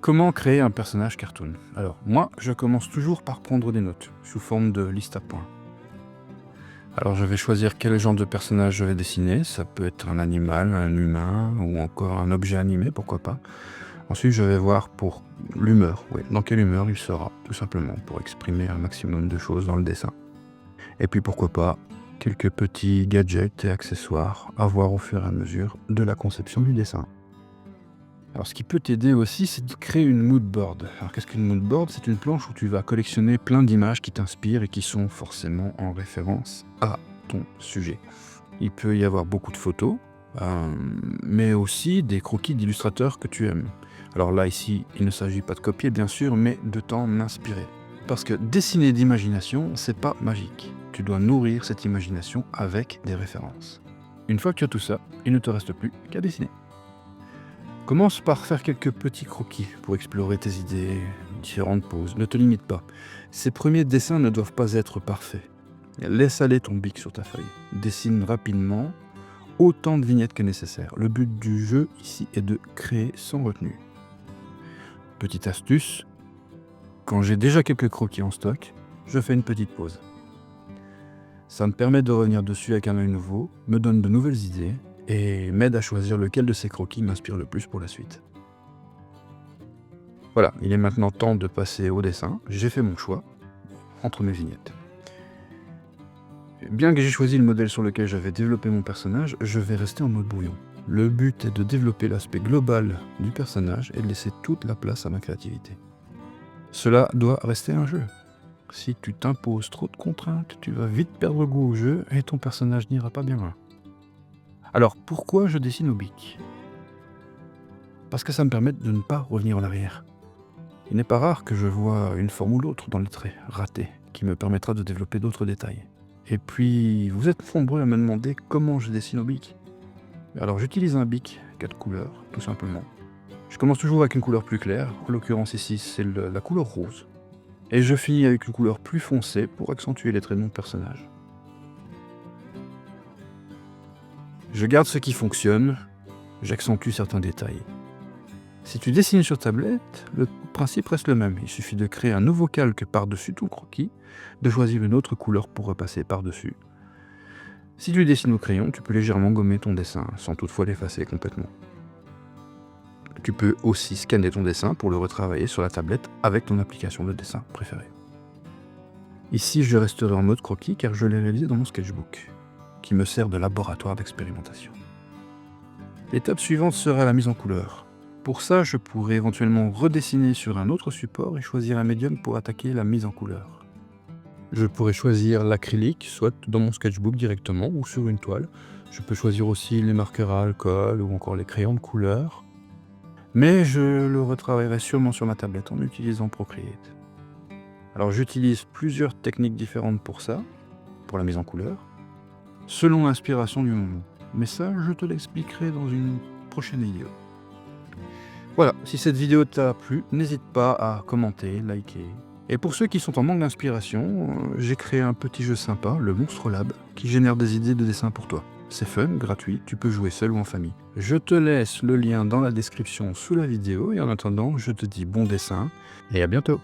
Comment créer un personnage cartoon? Alors, moi, je commence toujours par prendre des notes, sous forme de liste à points. Alors, je vais choisir quel genre de personnage je vais dessiner. Ça peut être un animal, un humain, ou encore un objet animé, pourquoi pas. Ensuite, je vais voir pour l'humeur, oui, dans quelle humeur il sera, tout simplement, pour exprimer un maximum de choses dans le dessin. Et puis, pourquoi pas, quelques petits gadgets et accessoires à voir au fur et à mesure de la conception du dessin. Alors, ce qui peut t'aider aussi, c'est de créer une mood board. Alors, qu'est-ce qu'une mood board? C'est une planche où tu vas collectionner plein d'images qui t'inspirent et qui sont forcément en référence à ton sujet. Il peut y avoir beaucoup de photos, mais aussi des croquis d'illustrateurs que tu aimes. Alors là, ici, il ne s'agit pas de copier, bien sûr, mais de t'en inspirer. Parce que dessiner d'imagination, c'est pas magique. Tu dois nourrir cette imagination avec des références. Une fois que tu as tout ça, il ne te reste plus qu'à dessiner. Commence par faire quelques petits croquis pour explorer tes idées, différentes poses. Ne te limite pas. Ces premiers dessins ne doivent pas être parfaits. Laisse aller ton bic sur ta feuille. Dessine rapidement, autant de vignettes que nécessaire. Le but du jeu ici est de créer sans retenue. Petite astuce, quand j'ai déjà quelques croquis en stock, je fais une petite pause. Ça me permet de revenir dessus avec un œil nouveau, me donne de nouvelles idées et m'aide à choisir lequel de ces croquis m'inspire le plus pour la suite. Voilà, il est maintenant temps de passer au dessin. J'ai fait mon choix entre mes vignettes. Bien que j'ai choisi le modèle sur lequel j'avais développé mon personnage, je vais rester en mode brouillon. Le but est de développer l'aspect global du personnage et de laisser toute la place à ma créativité. Cela doit rester un jeu. Si tu t'imposes trop de contraintes, tu vas vite perdre goût au jeu et ton personnage n'ira pas bien loin. Alors pourquoi je dessine au bic? Parce que ça me permet de ne pas revenir en arrière. Il n'est pas rare que je vois une forme ou l'autre dans les traits ratés, qui me permettra de développer d'autres détails. Et puis, vous êtes nombreux à me demander comment je dessine au bic. Alors j'utilise un bic 4 couleurs, tout simplement. Je commence toujours avec une couleur plus claire, en l'occurrence ici c'est la couleur rose. Et je finis avec une couleur plus foncée pour accentuer les traits de mon personnage. Je garde ce qui fonctionne, j'accentue certains détails. Si tu dessines sur tablette, le principe reste le même. Il suffit de créer un nouveau calque par-dessus ton croquis, de choisir une autre couleur pour repasser par-dessus. Si tu dessines au crayon, tu peux légèrement gommer ton dessin, sans toutefois l'effacer complètement. Tu peux aussi scanner ton dessin pour le retravailler sur la tablette avec ton application de dessin préférée. Ici, je resterai en mode croquis car je l'ai réalisé dans mon sketchbook, qui me sert de laboratoire d'expérimentation. L'étape suivante sera la mise en couleur. Pour ça, je pourrais éventuellement redessiner sur un autre support et choisir un médium pour attaquer la mise en couleur. Je pourrais choisir l'acrylique, soit dans mon sketchbook directement ou sur une toile. Je peux choisir aussi les marqueurs à alcool ou encore les crayons de couleur. Mais je le retravaillerai sûrement sur ma tablette en utilisant Procreate. Alors j'utilise plusieurs techniques différentes pour ça, pour la mise en couleur, selon l'inspiration du moment. Mais ça, je te l'expliquerai dans une prochaine vidéo. Voilà, si cette vidéo t'a plu, n'hésite pas à commenter, liker. Et pour ceux qui sont en manque d'inspiration, j'ai créé un petit jeu sympa, le Monstre Lab, qui génère des idées de dessin pour toi. C'est fun, gratuit, tu peux jouer seul ou en famille. Je te laisse le lien dans la description sous la vidéo et en attendant, je te dis bon dessin et à bientôt.